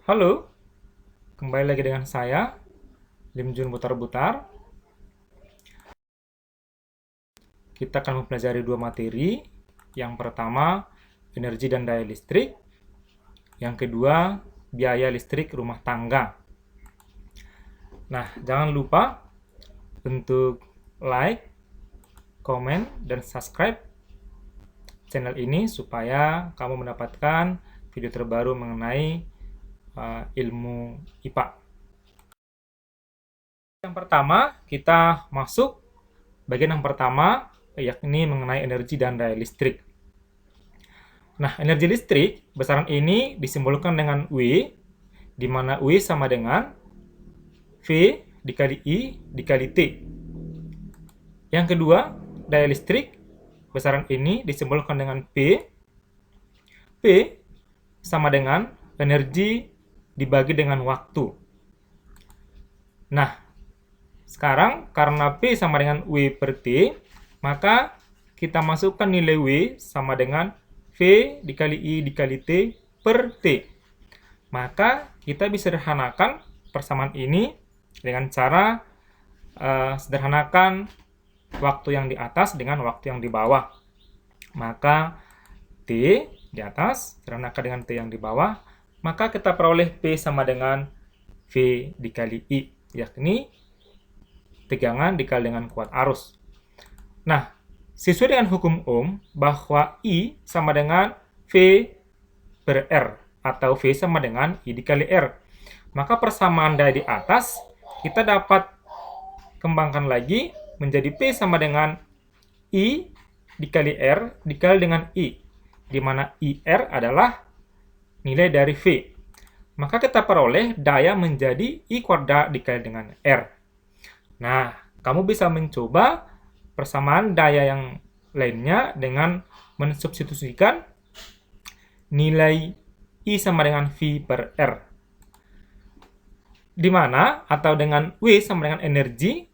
Halo, kembali lagi dengan saya, Lim Jun Butar-Butar. Kita akan mempelajari dua materi. Yang pertama, energi dan daya listrik. Yang kedua, biaya listrik rumah tangga. Nah, jangan lupa untuk like, komen, dan subscribe channel ini supaya kamu mendapatkan video terbaru mengenai ilmu IPA. Yang pertama, kita masuk bagian yang pertama, yakni mengenai energi dan daya listrik. Nah, energi listrik besaran ini disimbolkan dengan W, di mana W sama dengan V dikali I dikali T. Yang kedua, daya listrik besaran ini disimbolkan dengan P. P sama dengan energi dibagi dengan waktu. Nah, sekarang karena P sama dengan W per T, maka kita masukkan nilai W sama dengan V dikali I dikali T per T. Maka kita bisa sederhanakan persamaan ini dengan cara sederhanakan waktu yang di atas dengan waktu yang di bawah. Maka T di atas sederhanakan dengan T yang di bawah, maka kita peroleh P sama dengan V dikali I, yakni tegangan dikali dengan kuat arus. Nah, sesuai dengan hukum Ohm bahwa I sama dengan V per R atau V sama dengan I dikali R. Maka persamaan daya di atas kita dapat kembangkan lagi menjadi P sama dengan I dikali R dikali dengan I, di mana IR adalah nilai dari V. Maka kita peroleh daya menjadi I kuadrat dikali dengan R. Nah, kamu bisa mencoba persamaan daya yang lainnya dengan mensubstitusikan nilai I sama dengan V per R. Di mana, atau dengan W sama dengan energi,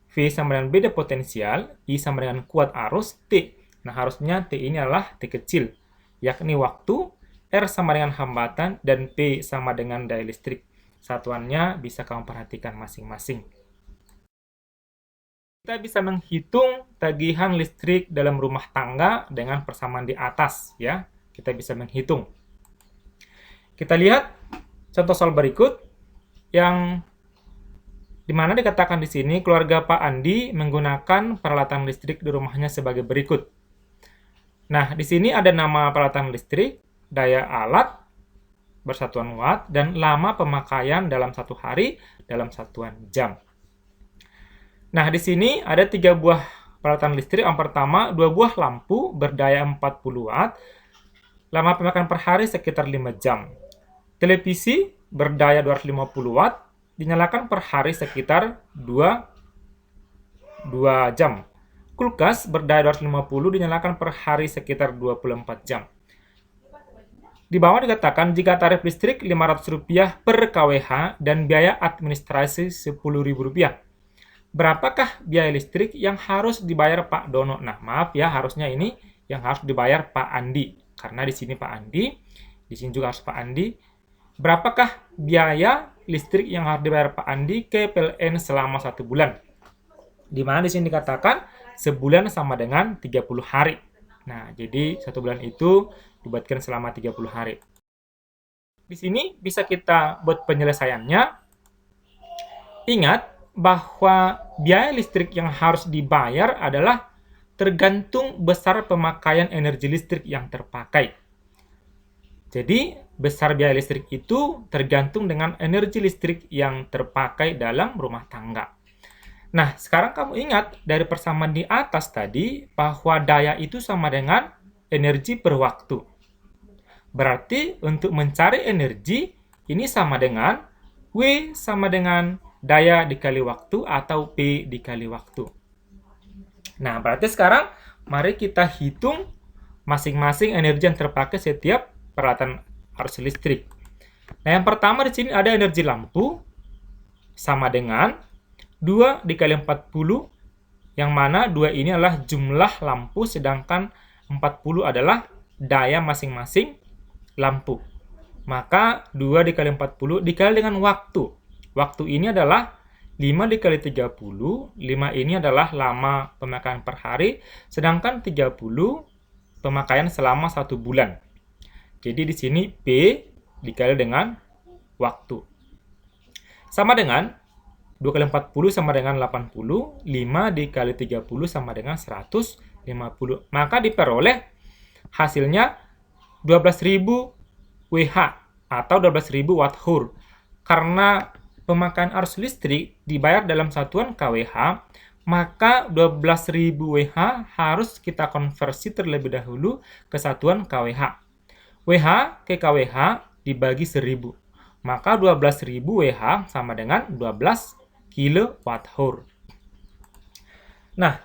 V sama dengan beda potensial, I sama dengan kuat arus, T. Nah, harusnya T ini adalah T kecil, yakni waktu, R sama dengan hambatan, dan P sama dengan daya listrik. Satuannya bisa kamu perhatikan masing-masing. Kita bisa menghitung tagihan listrik dalam rumah tangga dengan persamaan di atas, ya. Kita bisa menghitung. Kita lihat contoh soal berikut yang dimana dikatakan di sini keluarga Pak Andi menggunakan peralatan listrik di rumahnya sebagai berikut. Nah, di sini ada nama peralatan listrik, daya alat, bersatuan watt, dan lama pemakaian dalam satu hari dalam satuan jam. Nah, di sini ada 3 buah peralatan listrik. Yang pertama, 2 buah lampu berdaya 40 watt, lama pemakaian per hari sekitar 5 jam. Televisi berdaya 250 watt, dinyalakan per hari sekitar 2 jam. Kulkas berdaya 250 dinyalakan per hari sekitar 24 jam. Di bawah dikatakan jika tarif listrik Rp500 per kWh dan biaya administrasi Rp10.000. Berapakah biaya listrik yang harus dibayar Pak Dono? Nah, maaf ya, harusnya ini yang harus dibayar Pak Andi. Karena di sini Pak Andi, di sini juga harus Pak Andi. Berapakah biaya listrik yang harus dibayar Pak Andi ke PLN selama 1 bulan? Di mana di sini dikatakan sebulan sama dengan 30 hari. Nah, jadi 1 bulan itu dibuatkan selama 30 hari. Di sini bisa kita buat penyelesaiannya. Ingat bahwa biaya listrik yang harus dibayar adalah tergantung besar pemakaian energi listrik yang terpakai. Jadi, besar biaya listrik itu tergantung dengan energi listrik yang terpakai dalam rumah tangga. Nah, sekarang kamu ingat dari persamaan di atas tadi bahwa daya itu sama dengan energi per waktu. Berarti untuk mencari energi ini sama dengan W sama dengan daya dikali waktu atau P dikali waktu. Nah, berarti sekarang mari kita hitung masing-masing energi yang terpakai setiap peralatan arus listrik. Nah, yang pertama di sini ada energi lampu sama dengan 2 dikali 40, yang mana 2 ini adalah jumlah lampu sedangkan 40 adalah daya masing-masing lampu. Maka 2 dikali 40 dikali dengan waktu. Waktu ini adalah 5 dikali 30. 5 ini adalah lama pemakaian per hari. Sedangkan 30 pemakaian selama 1 bulan. Jadi di sini P dikali dengan waktu. Sama dengan 2 kali 40 sama dengan 80. 5 dikali 30 sama dengan 150. Maka diperoleh hasilnya 12.000 WH atau 12.000 Watt-hour. Karena pemakaian arus listrik dibayar dalam satuan kWh, maka 12.000 WH harus kita konversi terlebih dahulu ke satuan kWh. WH ke kWh dibagi 1000. Maka 12.000 WH sama dengan 12 kWh. Nah,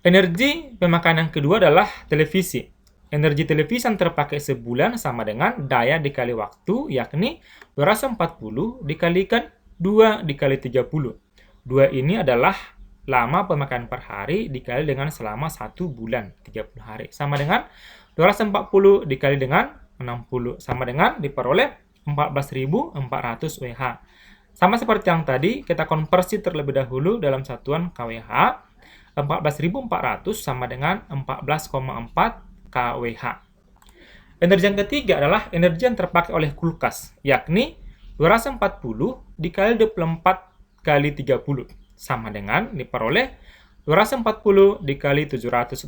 energi pemakaian yang kedua adalah televisi. Energi televisi yang terpakai sebulan sama dengan daya dikali waktu, yakni 240 dikalikan 2 dikali 30. 2 ini adalah lama pemakaian per hari dikali dengan selama 1 bulan, 30 hari. Sama dengan 240 dikali dengan 60. Sama dengan diperoleh 14.400 WH. Sama seperti yang tadi, kita konversi terlebih dahulu dalam satuan kWh. 14.400 sama dengan 14,4 kWh. Energi yang ketiga adalah energi yang terpakai oleh kulkas, yakni 240 dikali 24 kali 30 sama dengan diperoleh 240 dikali 720.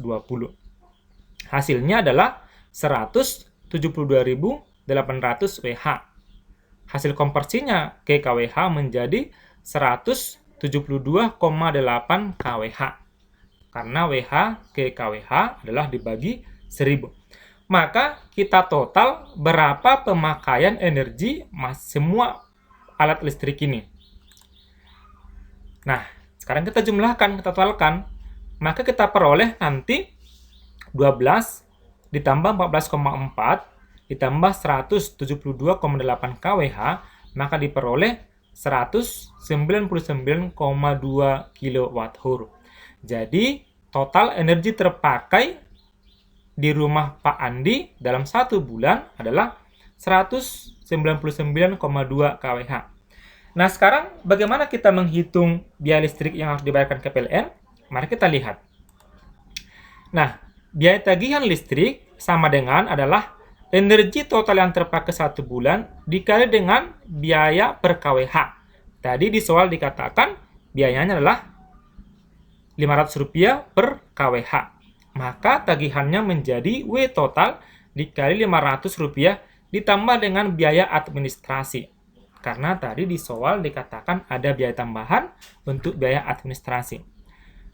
Hasilnya adalah 172.800 WH. Hasil konversinya ke kWh menjadi 172,8 kWh. Karena WH ke kWh adalah dibagi 1000. Maka kita total berapa pemakaian energi semua alat listrik ini. Nah, sekarang kita jumlahkan, kita totalkan. Maka kita peroleh nanti 12 ditambah 14,4 ditambah 172,8 kWh, maka diperoleh 199,2 kWh. Jadi, total energi terpakai di rumah Pak Andi dalam 1 bulan adalah 199,2 kWh. Nah, sekarang bagaimana kita menghitung biaya listrik yang harus dibayarkan ke PLN? Mari kita lihat. Nah, biaya tagihan listrik sama dengan adalah energi total yang terpakai 1 bulan dikali dengan biaya per kWh. Tadi di soal dikatakan biayanya adalah Rp500 per kWh. Maka tagihannya menjadi W total dikali Rp500 ditambah dengan biaya administrasi. Karena tadi di soal dikatakan ada biaya tambahan untuk biaya administrasi.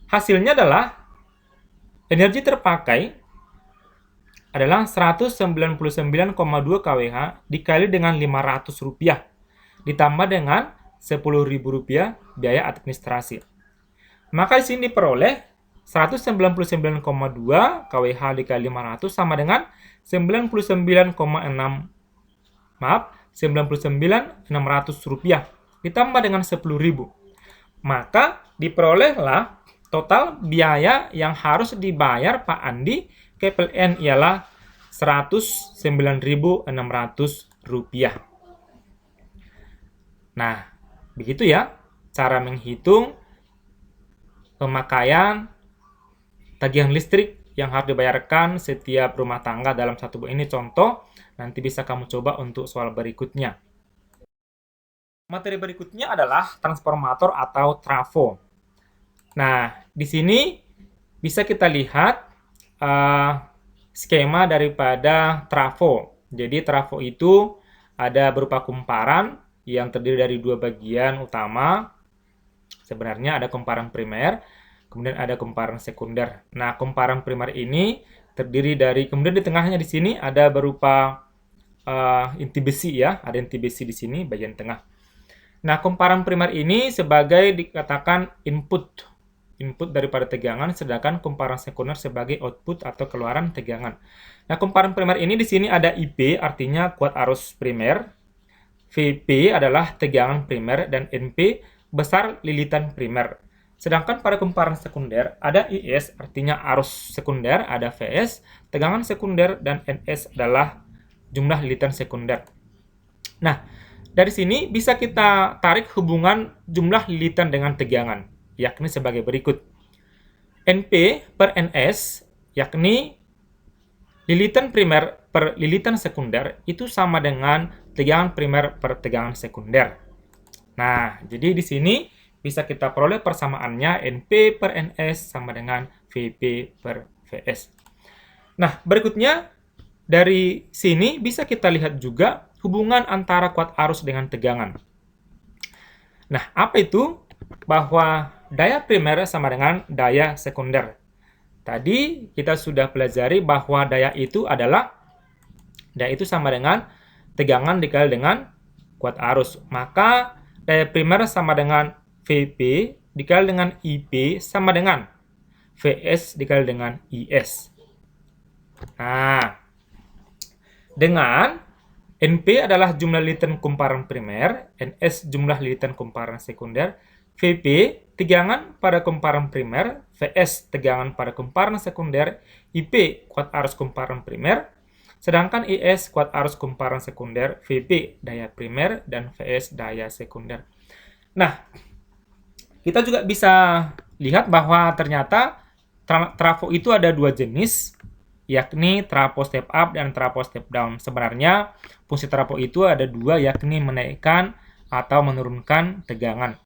Hasilnya adalah energi terpakai adalah 199,2 kWh dikali dengan Rp500 ditambah dengan Rp10.000 biaya administrasi. Maka di sini diperoleh 199,2 kWh dikali 500 sama dengan 99,6 Rp99.600 ditambah dengan 10.000. Maka diperolehlah total biaya yang harus dibayar Pak Andi ke PLN ialah Rp109.600. Nah, begitu ya cara menghitung pemakaian tagihan listrik yang harus dibayarkan setiap rumah tangga dalam 1 bulan. Ini contoh, nanti bisa kamu coba untuk soal berikutnya. Materi berikutnya adalah transformator atau trafo. Nah, di sini bisa kita lihat skema daripada trafo. Jadi, trafo itu ada berupa kumparan yang terdiri dari 2 bagian utama. Sebenarnya ada kumparan primer, kemudian ada kumparan sekunder. Nah, kumparan primer ini terdiri dari, kemudian di tengahnya di sini ada berupa inti besi ya, ada inti besi di sini bagian tengah. Nah, kumparan primer ini sebagai dikatakan input daripada tegangan, sedangkan kumparan sekunder sebagai output atau keluaran tegangan. Nah, kumparan primer ini di sini ada IP, artinya kuat arus primer, VP adalah tegangan primer, dan NP besar lilitan primer. Sedangkan pada kumparan sekunder ada IS, artinya arus sekunder, ada VS, tegangan sekunder, dan NS adalah jumlah lilitan sekunder. Nah, dari sini bisa kita tarik hubungan jumlah lilitan dengan tegangan, yakni sebagai berikut. NP per NS, yakni lilitan primer per lilitan sekunder, itu sama dengan tegangan primer per tegangan sekunder. Nah, jadi di sini bisa kita peroleh persamaannya NP per NS sama dengan VP per VS. Nah, berikutnya dari sini bisa kita lihat juga hubungan antara kuat arus dengan tegangan. Nah, apa itu? Bahwa daya primer sama dengan daya sekunder. Tadi kita sudah pelajari bahwa daya itu sama dengan tegangan dikali dengan kuat arus. Maka daya primer sama dengan VP dikali dengan IP sama dengan VS dikali dengan IS. Nah, dengan NP adalah jumlah lilitan kumparan primer, NS jumlah lilitan kumparan sekunder, VP tegangan pada kumparan primer, VS tegangan pada kumparan sekunder, IP kuat arus kumparan primer, sedangkan IS kuat arus kumparan sekunder, VP daya primer, dan VS daya sekunder. Nah, kita juga bisa lihat bahwa ternyata trafo itu ada dua jenis, yakni trafo step up dan trafo step down. Sebenarnya fungsi trafo itu ada dua, yakni menaikkan atau menurunkan tegangan.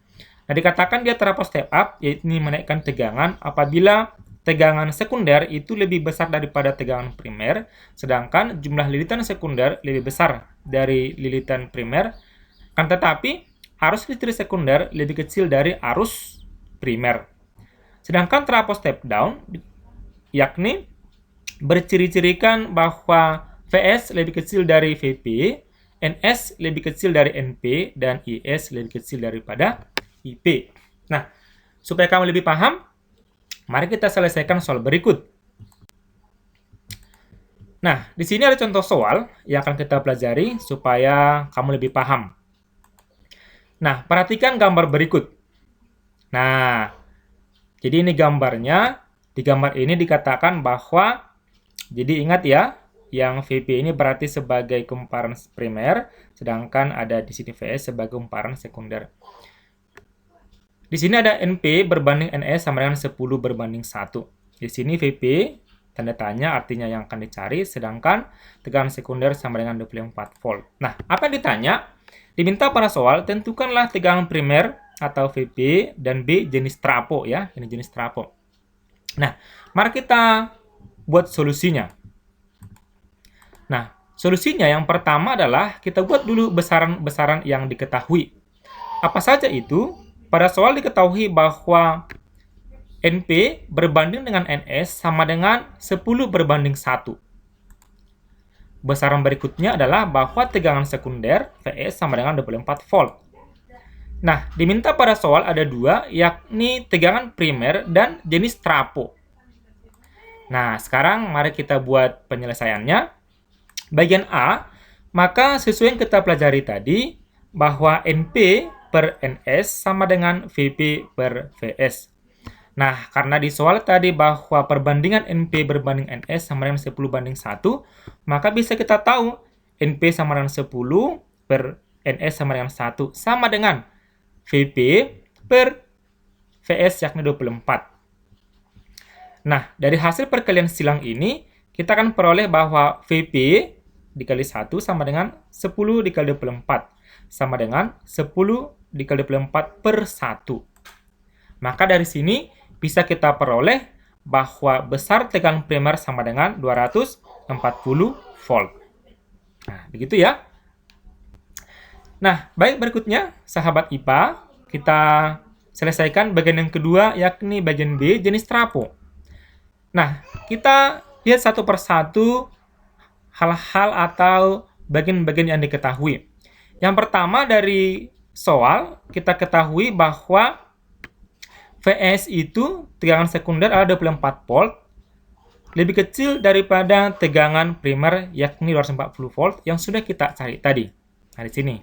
Nah, dikatakan dia trafo step up, yaitu menaikkan tegangan apabila tegangan sekunder itu lebih besar daripada tegangan primer, sedangkan jumlah lilitan sekunder lebih besar dari lilitan primer, kan tetapi arus listrik sekunder lebih kecil dari arus primer. Sedangkan trafo step down, yakni berciri-cirikan bahwa VS lebih kecil dari VP, NS lebih kecil dari NP, dan IS lebih kecil daripada IP. Nah, supaya kamu lebih paham, mari kita selesaikan soal berikut. Nah, di sini ada contoh soal yang akan kita pelajari supaya kamu lebih paham. Nah, perhatikan gambar berikut. Nah, jadi ini gambarnya. Di gambar ini dikatakan bahwa, jadi ingat ya, yang VP ini berarti sebagai kumparan primer, sedangkan ada di sini VS sebagai kumparan sekunder. Di sini ada NP berbanding NS sama dengan 10 berbanding 1. Di sini VP, tanda tanya artinya yang akan dicari, sedangkan tegangan sekunder sama dengan 24 volt. Nah, apa yang ditanya? Diminta pada soal, tentukanlah tegangan primer atau VP dan B jenis trafo ya, ini jenis trafo. Nah, mari kita buat solusinya. Nah, solusinya yang pertama adalah kita buat dulu besaran-besaran yang diketahui. Apa saja itu? Pada soal diketahui bahwa NP berbanding dengan NS sama dengan 10 berbanding 1. Besaran berikutnya adalah bahwa tegangan sekunder VS sama dengan 24 volt. Nah, diminta pada soal ada dua, yakni tegangan primer dan jenis trafo. Nah, sekarang mari kita buat penyelesaiannya. Bagian A, maka sesuai yang kita pelajari tadi, bahwa NP per NS sama dengan VP per VS. Nah, karena di soal tadi bahwa perbandingan NP berbanding NS sama dengan 10 banding 1, maka bisa kita tahu NP sama dengan 10 per NS sama dengan 1 sama dengan VP per VS yakni 24. Nah, dari hasil perkalian silang ini, kita akan peroleh bahwa VP dikali 1 sama dengan 10 dikali 24. Sama dengan 10 dikali 24 per 1. Maka dari sini bisa kita peroleh bahwa besar tegangan primer sama dengan 240 volt. Nah, begitu ya. Nah, baik, berikutnya, sahabat IPA, kita selesaikan bagian yang kedua, yakni bagian B, jenis trafo. Nah, kita lihat satu persatu hal-hal atau bagian-bagian yang diketahui. Yang pertama dari soal, kita ketahui bahwa VS itu tegangan sekunder adalah 24 volt, lebih kecil daripada tegangan primer yakni 240 volt yang sudah kita cari tadi. Nah, di sini.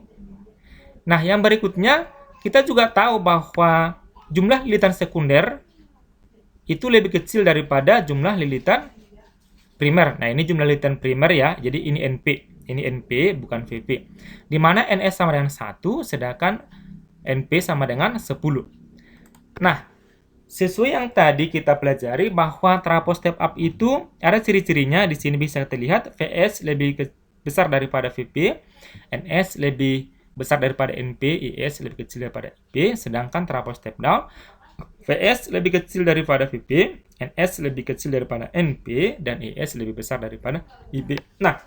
Nah, yang berikutnya, kita juga tahu bahwa jumlah lilitan sekunder itu lebih kecil daripada jumlah lilitan primer. Nah, ini jumlah liter primer ya. Jadi ini NP. Ini NP bukan VP. Di mana NS sama dengan 1, sedangkan NP sama dengan 10. Nah, sesuai yang tadi kita pelajari bahwa trafo step up itu ada ciri-cirinya. Di sini bisa terlihat VS lebih besar daripada VP, NS lebih besar daripada NP, IS lebih kecil daripada IP, sedangkan trafo step down VS lebih kecil daripada VP, NS lebih kecil daripada NP, dan IS lebih besar daripada IB. Nah,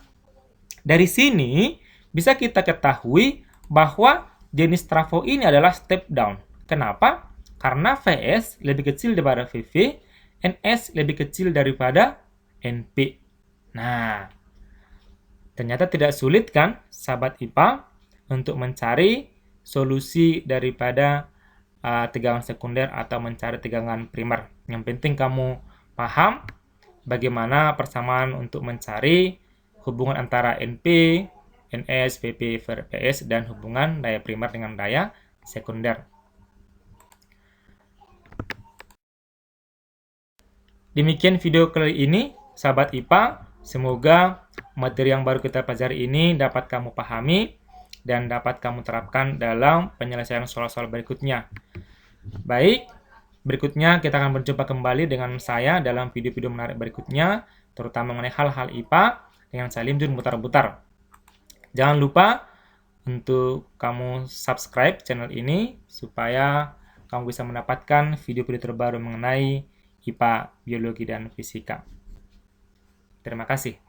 dari sini bisa kita ketahui bahwa jenis trafo ini adalah step down. Kenapa? Karena VS lebih kecil daripada VV, NS lebih kecil daripada NP. Nah, ternyata tidak sulit kan, sahabat IPA, untuk mencari solusi daripada tegangan sekunder atau mencari tegangan primer. Yang penting kamu paham bagaimana persamaan untuk mencari hubungan antara NP, NS, VP, VS, dan hubungan daya primer dengan daya sekunder. Demikian video kali ini, sahabat IPA. Semoga materi yang baru kita pelajari ini dapat kamu pahami dan dapat kamu terapkan dalam penyelesaian soal-soal berikutnya. Baik, berikutnya kita akan berjumpa kembali dengan saya dalam video-video menarik berikutnya, terutama mengenai hal-hal IPA dengan saya Lim Jun Butar-Butar. Jangan lupa untuk kamu subscribe channel ini supaya kamu bisa mendapatkan video-video terbaru mengenai IPA, biologi, dan fisika. Terima kasih.